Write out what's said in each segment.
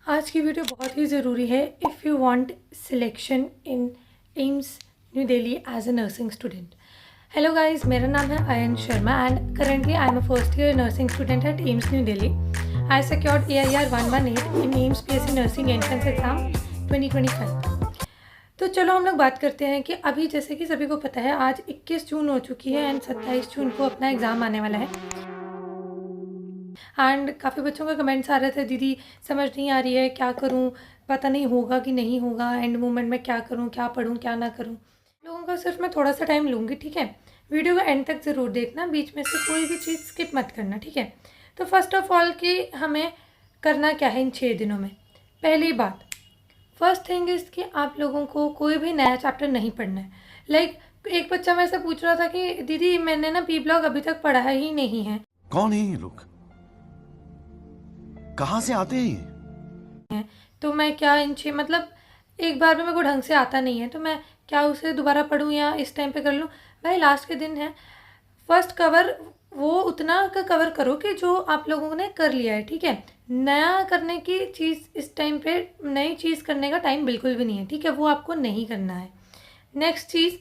आज की वीडियो बहुत ही ज़रूरी है if you want selection in AIIMS New Delhi as a nursing student. Hello guys, मेरा नाम है Ayan Sharma and currently I am a first year nursing student at AIIMS New Delhi. I secured AIR 118 in AIIMS PSC nursing entrance exam 2025। तो चलो हम लोग बात करते हैं कि अभी जैसे कि सभी को पता है आज 21 जून हो चुकी है एंड 27 जून को अपना एग्ज़ाम आने वाला है। एंड काफ़ी बच्चों का कमेंट्स आ रहे थे, दीदी समझ नहीं आ रही है, क्या करूं, पता नहीं होगा कि नहीं होगा, एंड मोमेंट में क्या करूं, क्या पढूं, क्या ना करूं। लोगों का सिर्फ मैं थोड़ा सा टाइम लूँगी, ठीक है। वीडियो को एंड तक ज़रूर देखना, बीच में से कोई भी चीज़ स्किप मत करना, ठीक है। तो फर्स्ट ऑफ ऑल कि हमें करना क्या है इन 6 दिनों में। पहली बात, फर्स्ट थिंग इज़ कि आप लोगों को कोई भी नया चैप्टर नहीं पढ़ना है। लाइक एक बच्चा मेरे से पूछ रहा था कि दीदी मैंने ना पी ब्लॉक अभी तक पढ़ा ही नहीं है। कौन है ये लोग, कहाँ से आते हैं? तो मैं क्या मतलब एक बार में मेरे को ढंग से आता नहीं है, तो मैं क्या उसे दोबारा पढूं या इस टाइम पे कर लूं। भाई लास्ट के दिन है, फर्स्ट कवर वो उतना का कवर करो कि जो आप लोगों ने कर लिया है, ठीक है। नया करने की चीज़ इस टाइम पे, नई चीज़ करने का टाइम बिल्कुल भी नहीं है, ठीक है। वो आपको नहीं करना है। नेक्स्ट चीज़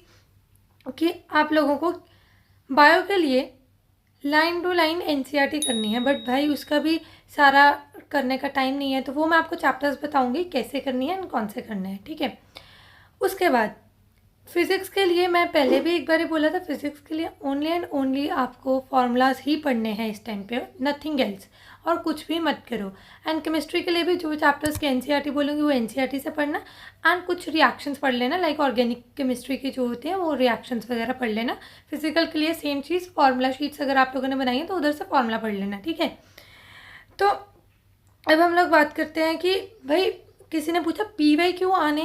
कि आप लोगों को बायो के लिए लाइन टू लाइन NCERT करनी है, बट भाई उसका भी सारा करने का टाइम नहीं है, तो वो मैं आपको चैप्टर्स बताऊंगी कैसे करनी है और कौन से करने हैं, ठीक है। उसके बाद फिज़िक्स के लिए मैं पहले भी एक बार ही बोला था, फिज़िक्स के लिए ओनली एंड ओनली आपको फार्मूलाज ही पढ़ने हैं इस टाइम पे, नथिंग एल्स, और कुछ भी मत करो। एंड केमिस्ट्री के लिए भी जो चैप्टर्स के NCERT बोलूँगी वो NCERT से पढ़ना, एंड कुछ रिएक्शंस पढ़ लेना, लाइक ऑर्गेनिक केमिस्ट्री की जो होती हैं वो रिएक्शंस वगैरह पढ़ लेना। फिजिकल के लिए सेम चीज़, फार्मूला शीट्स अगर आप लोगों ने बनाई है तो उधर से फार्मूला पढ़ लेना, ठीक है। तो अब हम लोग बात करते हैं कि भाई किसी ने पूछा PYQ आने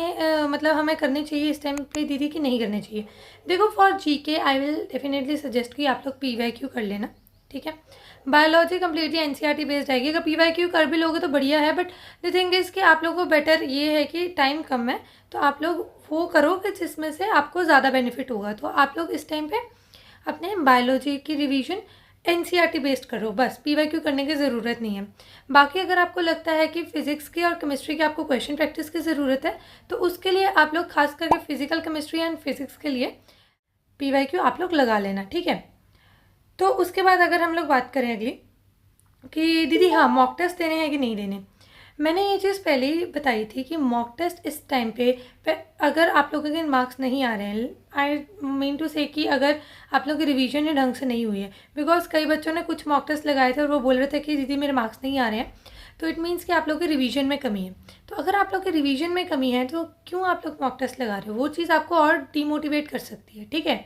मतलब हमें करने चाहिए इस टाइम पे दीदी कि नहीं करने चाहिए। देखो for GK I will definitely suggest कि आप लोग PYQ कर लेना, ठीक है। बायोलॉजी कम्प्लीटली NCERT बेस्ड आएगी, अगर PYQ कर भी लोगे तो बढ़िया है, बट द थिंग इज़ कि आप लोगों को बेटर ये है कि टाइम कम है, तो आप लोग वो करो कि जिसमें से आपको ज़्यादा बेनिफिट होगा। तो आप लोग इस टाइम पे अपने बायोलॉजी की रिवीजन NCERT बेस्ड करो, बस PYQ करने की ज़रूरत नहीं है। बाकी अगर आपको लगता है कि फ़िज़िक्स की और केमिस्ट्री की आपको क्वेश्चन प्रैक्टिस की ज़रूरत है, तो उसके लिए आप लोग खास करके फिजिकल केमिस्ट्री एंड फिज़िक्स के लिए PYQ आप लोग लगा लेना, ठीक है। तो उसके बाद अगर हम लोग बात करें अगली कि दीदी हाँ मॉक टेस्ट देने हैं कि नहीं देने, मैंने ये चीज़ पहले ही बताई थी कि मॉक टेस्ट इस टाइम पे अगर आप लोगों के मार्क्स नहीं आ रहे हैं, आई मीन टू से कि अगर आप लोगों की रिवीजन ही ढंग से नहीं हुई है, बिकॉज कई बच्चों ने कुछ मॉक टेस्ट लगाए थे और वो बोल रहे थे कि दीदी मेरे मार्क्स नहीं आ रहे हैं, तो इट मीन्स कि आप लोग की रिवीजन में कमी है। तो अगर आप लोग की रिवीजन में कमी है तो क्यों आप लोग मॉक टेस्ट लगा रहे हो, वो चीज़ आपको और डीमोटिवेट कर सकती है, ठीक है।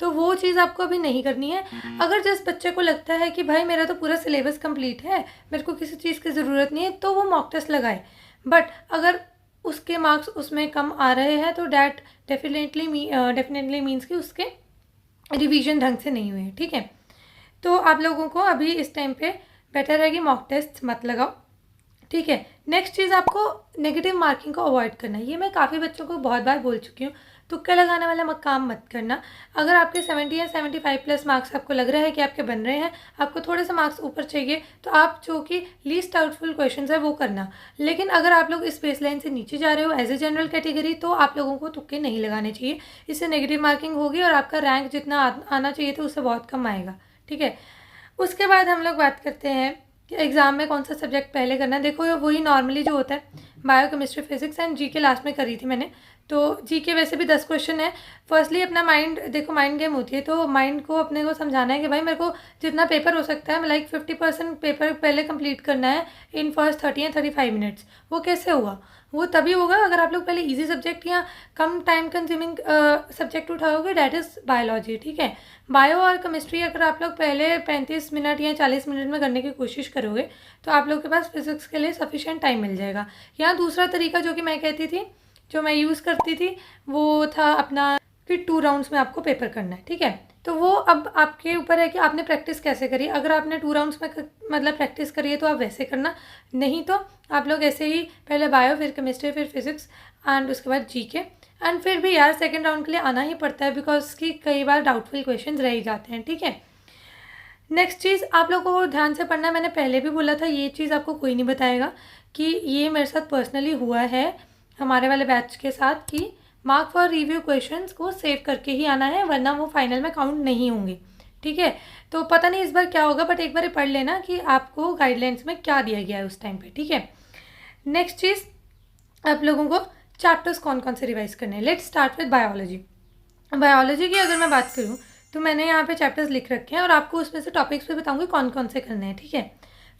तो वो चीज़ आपको अभी नहीं करनी है। अगर जिस बच्चे को लगता है कि भाई मेरा तो पूरा सिलेबस कंप्लीट है, मेरे को किसी चीज़ की ज़रूरत नहीं है, तो वो मॉक टेस्ट लगाए। बट अगर उसके मार्क्स उसमें कम आ रहे हैं तो डैट डेफिनेटली मीन्स कि उसके रिवीजन ढंग से नहीं हुए हैं, ठीक है। तो आप लोगों को अभी इस टाइम पे बेटर है कि मॉक टेस्ट मत लगाओ, ठीक है। नेक्स्ट चीज़, आपको नेगेटिव मार्किंग को अवॉइड करना है। ये मैं काफ़ी बच्चों को बहुत बार बोल चुकी हूँ, तुक्का लगाने वाला काम मत करना। अगर आपके 70 या 75 प्लस मार्क्स आपको लग रहा है कि आपके बन रहे हैं, आपको थोड़े से मार्क्स ऊपर चाहिए, तो आप जो कि लीस्ट डाउटफुल क्वेश्चंस है वो करना। लेकिन अगर आप लोग इस बेस लाइन से नीचे जा रहे हो एज ए जनरल कैटेगरी, तो आप लोगों को तुक्के नहीं लगाने चाहिए, इससे नेगेटिव मार्किंग होगी और आपका रैंक जितना आना चाहिए था उससे बहुत कम आएगा, ठीक है। उसके बाद हम लोग बात करते हैं कि एग्ज़ाम में कौन सा सब्जेक्ट पहले करना है। देखो वही नॉर्मली जो होता है, bio chemistry physics and GK last में करी थी मैंने। तो GK वैसे भी 10 क्वेश्चन है। फर्स्टली अपना माइंड, देखो माइंड गेम होती है, तो माइंड को अपने को समझाना है कि भाई मेरे को जितना पेपर हो सकता है, मैं लाइक 50% पेपर पहले कंप्लीट करना है इन फर्स्ट 30 या 35 मिनट्स। वो कैसे होगा, वो तभी होगा अगर आप लोग पहले इजी सब्जेक्ट या कम टाइम कंज्यूमिंग सब्जेक्ट उठाओगे, डैट इज़ बायोलॉजी, ठीक है। बायो और केमिस्ट्री अगर आप लोग पहले 35 मिनट या 40 मिनट में करने की कोशिश करोगे, तो आप लोग के पास फिजिक्स के लिए सफिशिएंट टाइम मिल जाएगा। यहाँ दूसरा तरीका जो कि मैं कहती थी, जो मैं यूज़ करती थी, वो था अपना कि 2 राउंड्स में आपको पेपर करना है, ठीक है। तो वो अब आपके ऊपर है कि आपने प्रैक्टिस कैसे करी। अगर आपने 2 राउंड्स में मतलब प्रैक्टिस करी है तो आप वैसे करना, नहीं तो आप लोग ऐसे ही पहले बायो, फिर केमिस्ट्री, फिर फिजिक्स एंड उसके बाद GK। एंड फिर भी यार सेकेंड राउंड के लिए आना ही पड़ता है, बिकॉज कि कई बार डाउटफुल क्वेश्चन रह ही जाते हैं, ठीक है। नेक्स्ट चीज़ आप लोगों को ध्यान से पढ़ना है, मैंने पहले भी बोला था, ये चीज़ आपको कोई नहीं बताएगा कि ये मेरे साथ पर्सनली हुआ है हमारे वाले बैच के साथ कि मार्क फॉर रिव्यू क्वेश्चंस को सेव करके ही आना है, वरना वो फाइनल में काउंट नहीं होंगे। ठीक है, तो पता नहीं इस बार क्या होगा, बट एक बार पढ़ लेना कि आपको गाइडलाइंस में क्या दिया गया है उस टाइम पे। ठीक है, नेक्स्ट चीज़, आप लोगों को चैप्टर्स कौन कौन से रिवाइज करने हैं। Let's start with biology. Biology की अगर मैं बात करूँ तो मैंने यहाँ पे चैप्टर्स लिख रखे हैं और आपको उसमें से टॉपिक्स भी बताऊँगी कौन कौन से करने हैं। ठीक है,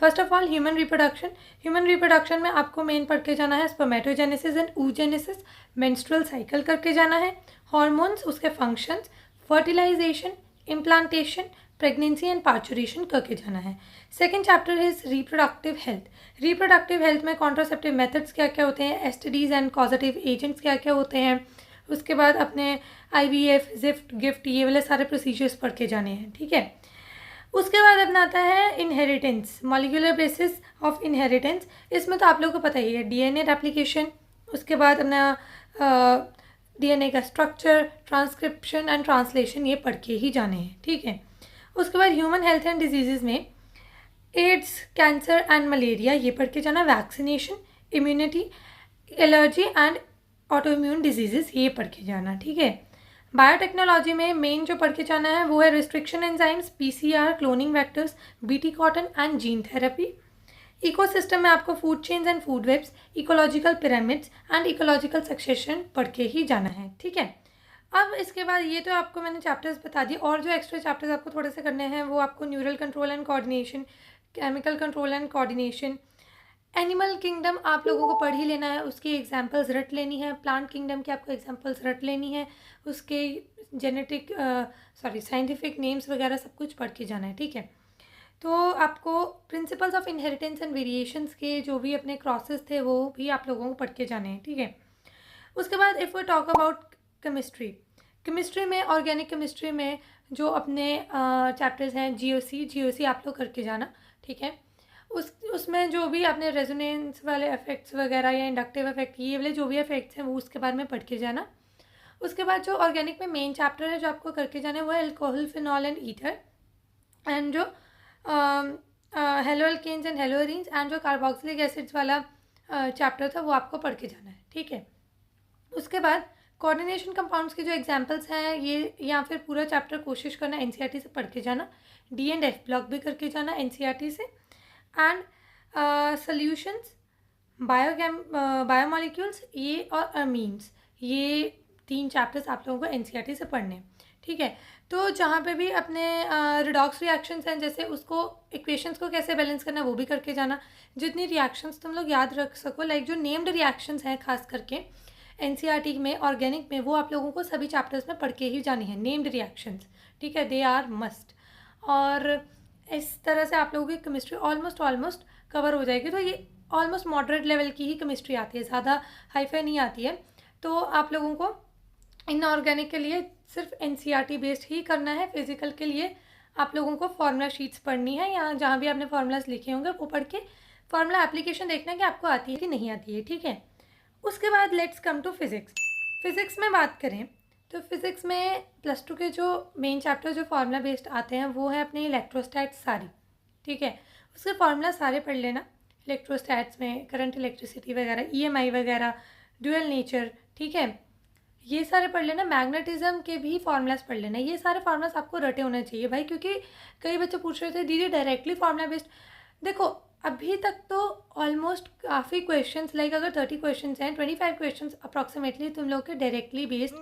first of all human reproduction. Human reproduction में आपको मेन पढ़ के जाना है spermatogenesis and oogenesis, menstrual cycle करके जाना है, हार्मोन्स, उसके functions, fertilization, implantation, pregnancy and parturition करके जाना है। Second chapter is reproductive health. Reproductive health में कॉन्ट्रासेप्टिव मेथड्स क्या क्या होते हैं, एसटीडीज एंड कॉजेटिव एजेंट्स क्या क्या होते हैं, उसके बाद अपने IVF, जिफ्ट, गिफ्ट, ये वाले सारे प्रोसीजर्स पढ़ के जाने हैं। ठीक है, उसके बाद अपना आता है inheritance, molecular basis of inheritance. इसमें तो आप लोगों को पता ही है, DNA रेप्लिकेशन, उसके बाद अपना DNA का स्ट्रक्चर, ट्रांसक्रिप्शन एंड ट्रांसलेशन, ये पढ़ के ही जाने हैं। ठीक है, उसके बाद ह्यूमन हेल्थ एंड डिजीज़ में एड्स, कैंसर एंड मलेरिया, ये पढ़ के जाना, vaccination, immunity, allergy and autoimmune diseases, ये पढ़ के जाना। ठीक है, बायोटेक्नोलॉजी में मेन जो पढ़ के जाना है वो है restriction enzymes, PCR, cloning vectors, BT cotton and gene therapy. Ecosystem में आपको food chains and food webs, ecological pyramids and ecological succession पढ़ के ही जाना है। ठीक है, अब इसके बाद ये तो आपको मैंने चैप्टर्स बता दिए, और जो एक्स्ट्रा चैप्टर्स आपको थोड़े से करने हैं वो आपको neural control and coordination, chemical control and coordination, animal kingdom आप लोगों को पढ़ ही लेना है, उसकी एग्जांपल्स रट लेनी है, प्लांट किंगडम की आपको एग्जांपल्स रट लेनी है, उसके जेनेटिक साइंटिफिक नेम्स वगैरह सब कुछ पढ़ के जाना है। ठीक है, तो आपको principles of inheritance and variations के जो भी अपने क्रॉसेस थे वो भी आप लोगों को पढ़ के जाने हैं। ठीक है, उसके बाद if we talk about chemistry में, ऑर्गेनिक केमिस्ट्री में जो अपने चैप्टर्स हैं, GOC आप लोग करके जाना। ठीक है, उसमें जो भी आपने रेजोनेंस वाले इफेक्ट्स वगैरह या इंडक्टिव इफेक्ट, ये वाले जो भी इफेक्ट्स हैं वो उसके बारे में पढ़ के जाना। उसके बाद जो ऑर्गेनिक में मेन चैप्टर है जो आपको करके जाना है वो है alcohol, phenol and ether, and जो haloalkanes and haloarenes, and जो कार्बोक्सिलिक एसिड्स वाला चैप्टर था वो आपको पढ़ के जाना है। ठीक है, उसके बाद कोऑर्डिनेशन कंपाउंड्स के जो एग्जांपल्स हैं ये, या फिर पूरा चैप्टर कोशिश करना NCERT से पढ़ के जाना, D एंड F ब्लॉक भी करके जाना NCERT से, एंड सॉल्यूशंस, बायोमॉलिक्यूल्स, ये और अमीन्स, ये 3 चैप्टर्स आप लोगों को NCERT से पढ़ने हैं। ठीक है, तो जहाँ पे भी अपने रिडॉक्स रिएक्शंस हैं, जैसे उसको इक्वेशंस को कैसे बैलेंस करना है वो भी करके जाना। जितनी रिएक्शंस तुम लोग याद रख सको, लाइक जो नेम्ड रिएक्शंस हैं खास करके NCERT में, ऑर्गेनिक में, वो आप लोगों को सभी चैप्टर्स में पढ़ के ही जानी है, नेम्ड रिएक्शंस। ठीक है, दे आर मस्ट। और इस तरह से आप लोगों की केमिस्ट्री ऑलमोस्ट कवर हो जाएगी। तो ये ऑलमोस्ट मॉडरेट लेवल की ही केमिस्ट्री आती है, ज़्यादा हाईफाई नहीं आती है। तो आप लोगों को इनऑर्गेनिक के लिए सिर्फ NCERT बेस्ड ही करना है। फिजिकल के लिए आप लोगों को फार्मूला शीट्स पढ़नी है, या जहाँ भी आपने फार्मूलाज लिखे होंगे वो पढ़ के फार्मूला एप्लीकेशन देखना है कि आपको आती है कि नहीं आती है। ठीक है, उसके बाद let's come to physics. Physics में बात करें तो फिज़िक्स में +2 के जो मेन चैप्टर जो फार्मूला बेस्ड आते हैं वो है अपने इलेक्ट्रोस्टैट्स सारी। ठीक है, उसके फार्मूला सारे पढ़ लेना। इलेक्ट्रोस्टैट्स में करंट, इलेक्ट्रिसिटी वगैरह, EMI वगैरह, ड्यूअल नेचर, ठीक है, ये सारे पढ़ लेना। मैग्नेटिज्म के भी फार्मूलाज पढ़ लेना। ये सारे फार्मूलाज आपको रटे होने चाहिए भाई, क्योंकि कई बच्चे पूछ रहे थे दीदी डायरेक्टली फार्मूला बेस्ड। देखो अभी तक तो ऑलमोस्ट काफ़ी क्वेश्चंस, लाइक अगर 30 क्वेश्चंस हैं, 25 क्वेश्चंस अप्रॉक्सीमेटली तुम लोग के डायरेक्टली बेस्ड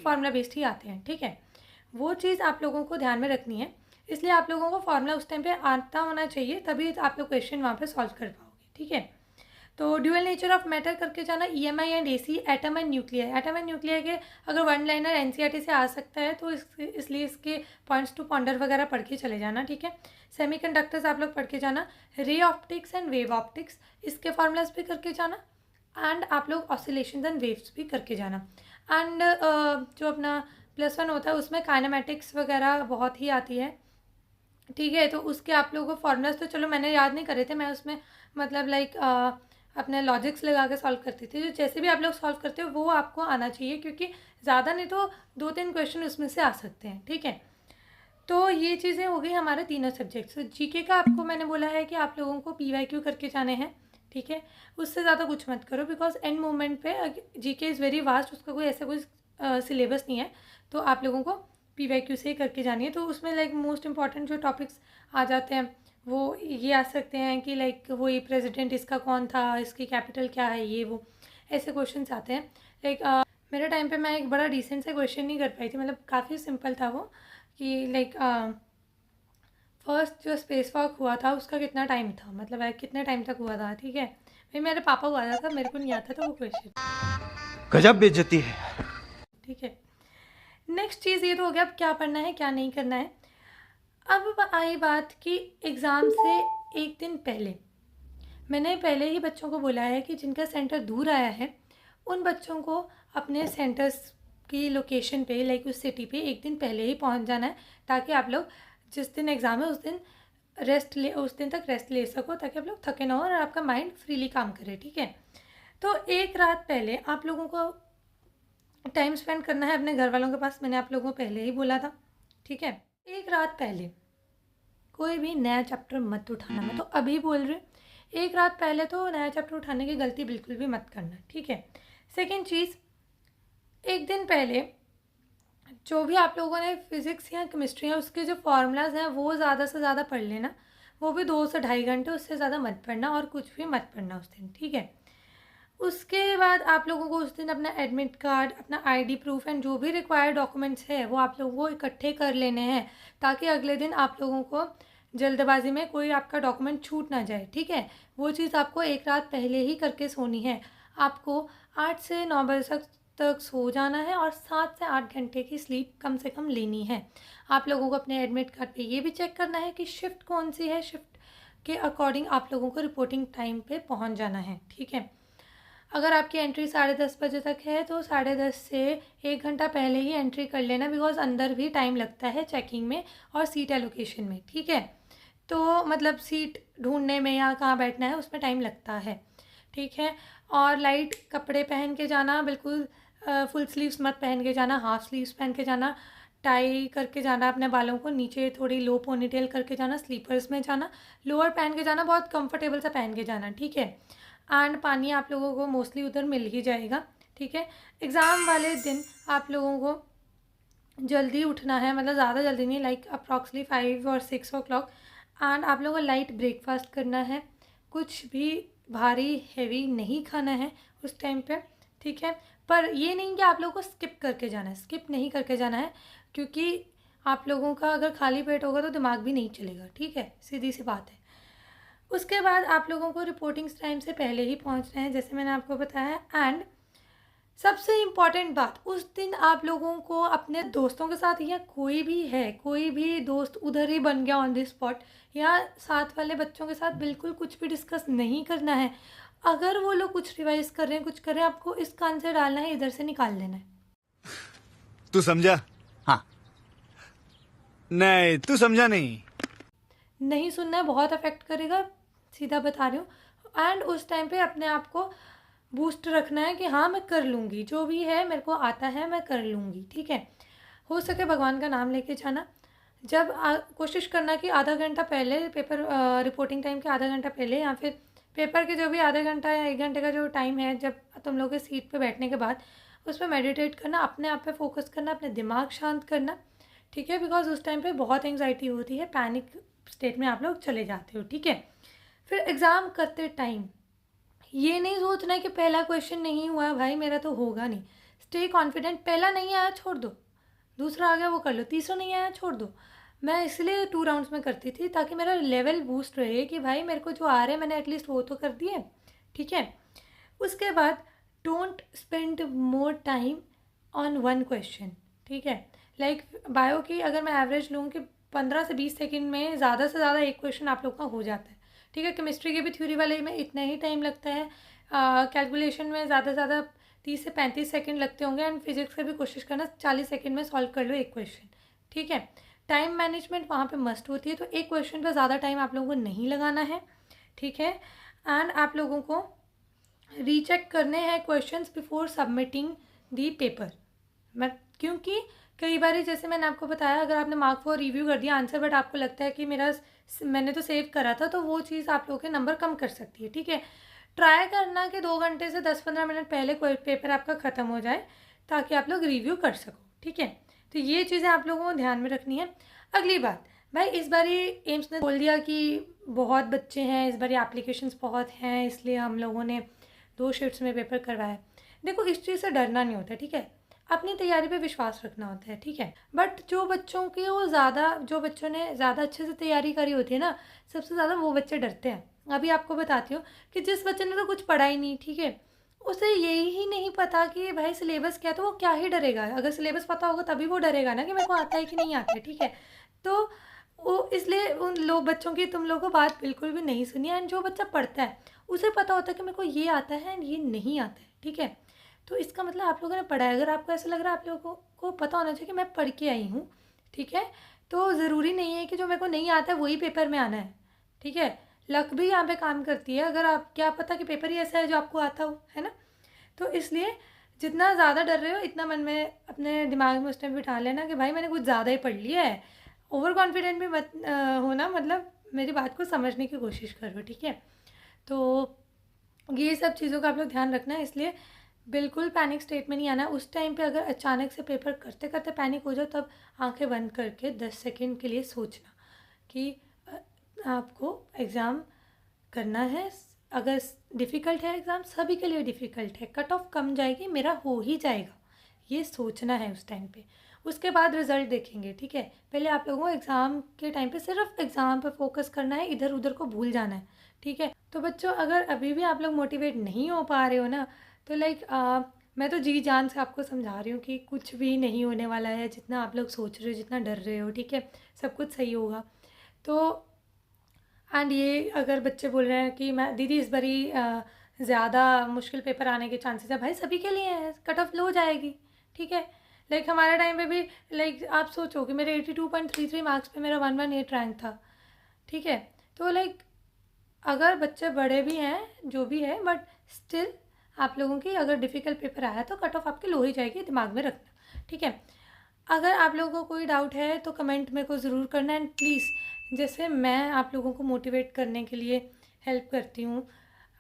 फार्मूला बेस्ड ही आते हैं। ठीक है, वो चीज़ आप लोगों को ध्यान में रखनी है, इसलिए आप लोगों को फार्मूला उस टाइम पे आता होना चाहिए, तभी आप लोग क्वेश्चन वहाँ पे सॉल्व कर पाओगे। ठीक है, तो ड्यूअल नेचर ऑफ मैटर करके जाना, EMI and AC, atom and nuclear. Atom and nuclear के अगर वन लाइनर NCERT से आ सकता है तो इसलिए इसके पॉइंट्स टू पॉन्डर वगैरह पढ़ के चले जाना। ठीक है, सेमीकंडक्टर्स आप लोग पढ़ के जाना, ray optics and wave optics, इसके फार्मूलाज भी करके जाना, एंड आप लोग ऑसिलेशंस एंड वेव्स भी करके जाना। एंड जो अपना +1 होता है उसमें काइनेमेटिक्स वगैरह बहुत ही आती है। ठीक है, तो उसके आप लोगों को फार्मूलाज तो चलो मैंने याद नहीं करे थे, मैं उसमें मतलब लाइक अपने लॉजिक्स लगा के सॉल्व करती थी। जो जैसे भी आप लोग सॉल्व करते हो वो आपको आना चाहिए, क्योंकि ज़्यादा नहीं तो 2-3 क्वेश्चन उसमें से आ सकते हैं। ठीक है, तो ये चीज़ें हो गई हमारे तीनों सब्जेक्ट्स। GK का आपको मैंने बोला है कि आप लोगों को PYQ करके जाने हैं। ठीक है। उससे ज़्यादा कुछ मत करो, बिकॉज एंड मोमेंट पे जीके इज़ वेरी वास्ट, उसका कोई ऐसा कोई सिलेबस नहीं है, तो आप लोगों को पीवाईक्यू से ही करके जानी है। तो उसमें लाइक मोस्ट इंपॉर्टेंट जो टॉपिक्स आ जाते हैं वो ये आ सकते हैं कि लाइक वो ये प्रेसिडेंट इसका कौन था, इसकी कैपिटल क्या है, ये वो ऐसे क्वेश्चंस आते हैं। लाइक मेरे टाइम पे मैं एक बड़ा डिसेंट सा क्वेश्चन नहीं कर पाई थी, मतलब काफ़ी सिंपल था वो, कि लाइक फर्स्ट जो स्पेस वॉक हुआ था उसका कितना टाइम था, मतलब कितने टाइम तक हुआ था, ठीक है। भाई मेरे पापा हुआ था, मेरे को नहीं आता था वो क्वेश्चन, गजब बेइज्जती है। ठीक है। नेक्स्ट चीज़ ये तो हो गया, अब क्या पढ़ना है क्या नहीं करना है। अब आई बात कि एग्ज़ाम से एक दिन पहले मैंने पहले ही बच्चों को बोला है कि जिनका सेंटर दूर आया है उन बच्चों को अपने सेंटर्स की लोकेशन पे, लाइक उस सिटी पे एक दिन पहले ही पहुंच जाना है, ताकि आप लोग जिस दिन एग्ज़ाम है उस दिन तक रेस्ट ले सको, ताकि आप लोग थके ना हो और आपका माइंड फ्रीली काम करे, ठीक है। तो एक रात पहले आप लोगों को टाइम स्पेंड करना है अपने घर वालों के पास, मैंने आप लोगों को पहले ही बोला था, ठीक है। एक रात पहले कोई भी नया चैप्टर मत उठाना, मैं तो अभी बोल रही हूँ, एक रात पहले तो नया चैप्टर उठाने की गलती बिल्कुल भी मत करना, ठीक है। सेकेंड चीज़, एक दिन पहले जो भी आप लोगों ने फिज़िक्स या केमिस्ट्री है उसके जो फार्मूलाज हैं वो ज़्यादा से ज़्यादा पढ़ लेना, वो भी 2 से ढाई घंटे, उससे ज़्यादा मत पढ़ना और कुछ भी मत पढ़ना उस दिन, ठीक है। उसके बाद आप लोगों को उस दिन अपना एडमिट कार्ड, अपना आईडी प्रूफ एंड जो भी रिक्वायर्ड डॉक्यूमेंट्स है वो आप लोगों को इकट्ठे कर लेने हैं, ताकि अगले दिन आप लोगों को जल्दबाजी में कोई आपका डॉक्यूमेंट छूट ना जाए, ठीक है। वो चीज़ आपको एक रात पहले ही करके सोनी है। आपको 8 से 9 बजे तक सो जाना है और 7 से 8 घंटे की स्लीप कम से कम लेनी है। आप लोगों को अपने एडमिट कार्ड पे ये भी चेक करना है कि शिफ्ट कौन सी है, शिफ्ट के अकॉर्डिंग आप लोगों को रिपोर्टिंग टाइम पे पहुंच जाना है, ठीक है। अगर आपकी एंट्री 10:30 बजे तक है तो 10:30 से 1 घंटा पहले ही एंट्री कर लेना, बिकॉज अंदर भी टाइम लगता है चेकिंग में और सीट एलोकेशन में, ठीक है। तो मतलब सीट ढूंढने में या कहाँ बैठना है उसमें टाइम लगता है, ठीक है। और लाइट कपड़े पहन के जाना, बिल्कुल फुल स्लीव्स मत पहन के जाना, हाफ स्लीव्स पहन के जाना, टाई करके जाना, अपने बालों को नीचे थोड़ी लो पोनीटेल करके जाना, स्लीपर्स में जाना, लोअर पहन के जाना, बहुत कंफर्टेबल सा पहन के जाना, ठीक है। एंड पानी आप लोगों को मोस्टली उधर मिल ही जाएगा, ठीक है। एग्ज़ाम वाले दिन आप लोगों को जल्दी उठना है, मतलब ज़्यादा जल्दी नहीं, लाइक अप्रॉक्सीमेटली 5 और 6 o'clock, एंड आप लोगों को लाइट ब्रेकफास्ट करना है, कुछ भी भारी हैवी नहीं खाना है उस टाइम पे, ठीक है। पर ये नहीं कि आप लोगों को स्किप करके जाना है, स्किप नहीं करके जाना है, क्योंकि आप लोगों का अगर खाली पेट होगा तो दिमाग भी नहीं चलेगा, ठीक है, सीधी सी बात है। उसके बाद आप लोगों को रिपोर्टिंग टाइम से पहले ही पहुंचना है, जैसे मैंने आपको बताया। एंड सबसे इम्पॉर्टेंट बात, उस दिन आप लोगों को अपने दोस्तों के साथ, या कोई भी दोस्त उधर ही बन गया ऑन द स्पॉट, या साथ वाले बच्चों के साथ बिल्कुल कुछ भी डिस्कस नहीं करना है। अगर वो लोग कुछ रिवाइज कर रहे हैं, कुछ कर रहे हैं, आपको इस कान से डालना है, इधर से निकाल लेना है। तू समझा? हाँ। नहीं, तू समझा नहीं। नहीं सुनना है, बहुत अफेक्ट करेगा, सीधा बता रही हूँ। एंड उस टाइम पे अपने आप को बूस्ट रखना है कि हाँ मैं कर लूँगी, जो भी है मेरे को आता है, मैं कर लूँगी, ठीक है। हो सके भगवान का नाम लेके जाना। जब कोशिश करना कि आधा घंटा पहले पेपर, रिपोर्टिंग टाइम के आधा घंटा पहले, या फिर पेपर के जो भी आधा घंटा या 1 घंटे का जो टाइम है जब तुम लोग के सीट पे बैठने के बाद, उस पर मेडिटेट करना, अपने आप पे फोकस करना, अपने दिमाग शांत करना, ठीक है। बिकॉज उस टाइम पे बहुत एंग्जाइटी होती है, पैनिक स्टेट में आप लोग चले जाते हो, ठीक है। फिर एग्ज़ाम करते टाइम ये नहीं सोचना है कि पहला क्वेश्चन नहीं हुआ है भाई मेरा तो होगा नहीं। स्टे कॉन्फिडेंट, पहला नहीं आया छोड़ दो, दूसरा आ गया वो कर लो, तीसरा नहीं आया छोड़ दो। मैं इसलिए 2 राउंड्स में करती थी ताकि मेरा लेवल बूस्ट रहे कि भाई मेरे को जो आ रहे हैं मैंने एटलीस्ट वो तो कर दिए, ठीक है। उसके बाद don't spend more time on one question, ठीक है। लाइक बायो की अगर मैं एवरेज लूँ कि 15 से 20 सेकेंड में ज़्यादा से ज़्यादा एक क्वेश्चन आप लोग का हो जाता है, ठीक है। केमिस्ट्री के भी थ्योरी वाले में इतना ही टाइम लगता है, कैलकुलेशन में ज़्यादा से ज़्यादा 30 से 35 सेकेंड लगते होंगे, एंड फिजिक्स का भी कोशिश करना 40 सेकेंड में सॉल्व कर लो एक क्वेश्चन, ठीक है। टाइम मैनेजमेंट वहाँ पे मस्ट होती है, तो एक क्वेश्चन पे ज़्यादा टाइम आप लोगों को नहीं लगाना है, ठीक है। एंड आप लोगों को रीचेक करने हैं questions before submitting the paper, क्योंकि कई बार जैसे मैंने आपको बताया, अगर आपने मार्क फॉर रिव्यू कर दिया आंसर, बट आपको लगता है कि मैंने तो सेव करा था, तो वो चीज़ आप लोगों के नंबर कम कर सकती है, ठीक है। ट्राई करना कि 2 घंटे से 10-15 मिनट पहले कोई पेपर आपका ख़त्म हो जाए, ताकि आप लोग रिव्यू कर सको, ठीक है। तो ये चीज़ें आप लोगों को ध्यान में रखनी है। अगली बात भाई, इस बारी एम्स ने बोल दिया कि बहुत बच्चे हैं, इस बारी एप्लीकेशंस बहुत हैं, इसलिए हम लोगों ने 2 शिफ्ट्स में पेपर करवाया। देखो, इस चीज़ से डरना नहीं होता, ठीक है। अपनी तैयारी पे विश्वास रखना होता है, ठीक है। बट जो बच्चों की वो ज़्यादा, जो बच्चों ने ज़्यादा अच्छे से तैयारी करी होती है ना, सबसे ज़्यादा वो बच्चे डरते हैं। अभी आपको बताती हूँ कि जिस बच्चे ने तो कुछ पढ़ा ही नहीं, ठीक है, उसे यही ही नहीं पता कि भाई सिलेबस क्या है, तो वो क्या ही डरेगा। अगर सिलेबस पता होगा तभी वो डरेगा ना कि मेरे को आता है कि नहीं आता है, ठीक है। तो वो इसलिए उन लोग बच्चों की तुम लोगों को बात बिल्कुल भी नहीं सुनी। एंड जो बच्चा पढ़ता है उसे पता होता है कि मेरे को ये आता है एंड ये नहीं आता है, ठीक है। तो इसका मतलब आप लोगों ने पढ़ा है। अगर आपको ऐसा लग रहा है, आप लोगों को पता होना चाहिए कि मैं पढ़ के आई हूँ, ठीक है। तो ज़रूरी नहीं है कि जो मेरे को नहीं आता है वही पेपर में आना है, ठीक है। लक भी यहाँ पे काम करती है। अगर आप, क्या पता कि पेपर ही ऐसा है जो आपको आता हो, है ना। तो इसलिए जितना ज़्यादा डर रहे हो, इतना मन में अपने दिमाग में उस टाइम बिठा लेना कि भाई मैंने कुछ ज़्यादा ही पढ़ लिया है। ओवर कॉन्फिडेंट भी मत होना, मतलब मेरी बात को समझने की कोशिश करो, ठीक है। तो ये सब चीज़ों का आप लोग ध्यान रखना है। इसलिए बिल्कुल पैनिक स्टेट में नहीं आना। उस टाइम पे अगर अचानक से पेपर करते करते पैनिक हो जाओ, तब आंखें बंद करके 10 सेकंड के लिए सोचना कि आपको एग्ज़ाम करना है। अगर डिफ़िकल्ट है एग्ज़ाम, सभी के लिए डिफ़िकल्ट है, कट ऑफ कम जाएगी, मेरा हो ही जाएगा, ये सोचना है उस टाइम पे। उसके बाद रिज़ल्ट देखेंगे, ठीक है। पहले आप लोगों को एग्ज़ाम के टाइम पे सिर्फ एग्ज़ाम पर फोकस करना है, इधर उधर को भूल जाना है, ठीक है। तो बच्चों, अगर अभी भी आप लोग मोटिवेट नहीं हो पा रहे हो ना, तो मैं तो जी जान से आपको समझा रही हूँ कि कुछ भी नहीं होने वाला है। जितना आप लोग सोच रहे हो, जितना डर रहे हो, ठीक है, सब कुछ सही होगा। तो एंड ये अगर बच्चे बोल रहे हैं कि मैं दीदी इस बारी ज़्यादा मुश्किल पेपर आने के चांसेस है, भाई सभी के लिए है, कट ऑफ लो जाएगी, ठीक है। हमारे टाइम पे भी आप सोचो कि मेरे 82.33 मार्क्स पे मेरा 118 रैंक था, ठीक है। तो अगर बच्चे बड़े भी हैं, जो भी है, बट स्टिल आप लोगों की अगर डिफ़िकल्ट पेपर आया तो कट ऑफ आपकी लो ही जाएगी, दिमाग में रखना, ठीक है। अगर आप लोगों को कोई डाउट है तो कमेंट मेरे को ज़रूर करना। एंड प्लीज़, जैसे मैं आप लोगों को मोटिवेट करने के लिए हेल्प करती हूँ,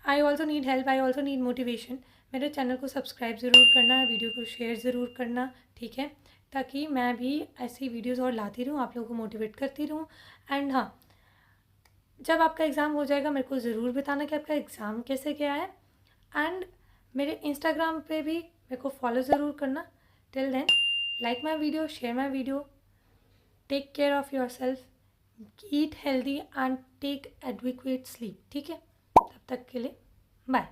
I also need help, I also need motivation. मेरे चैनल को सब्सक्राइब ज़रूर करना, वीडियो को शेयर ज़रूर करना, ठीक है, ताकि मैं भी ऐसी वीडियोज़ और लाती रहूँ, आप लोगों को मोटिवेट करती रहूँ। एंड हाँ, जब आपका एग्ज़ाम हो जाएगा मेरे को ज़रूर बताना कि आपका एग्ज़ाम कैसे गया है। एंड मेरे इंस्टाग्राम पे भी मेरे को फॉलो ज़रूर करना। Till then, like my video, share my video, take care of yourself, eat healthy and take adequate sleep, ठीक है। तब तक के लिए बाय।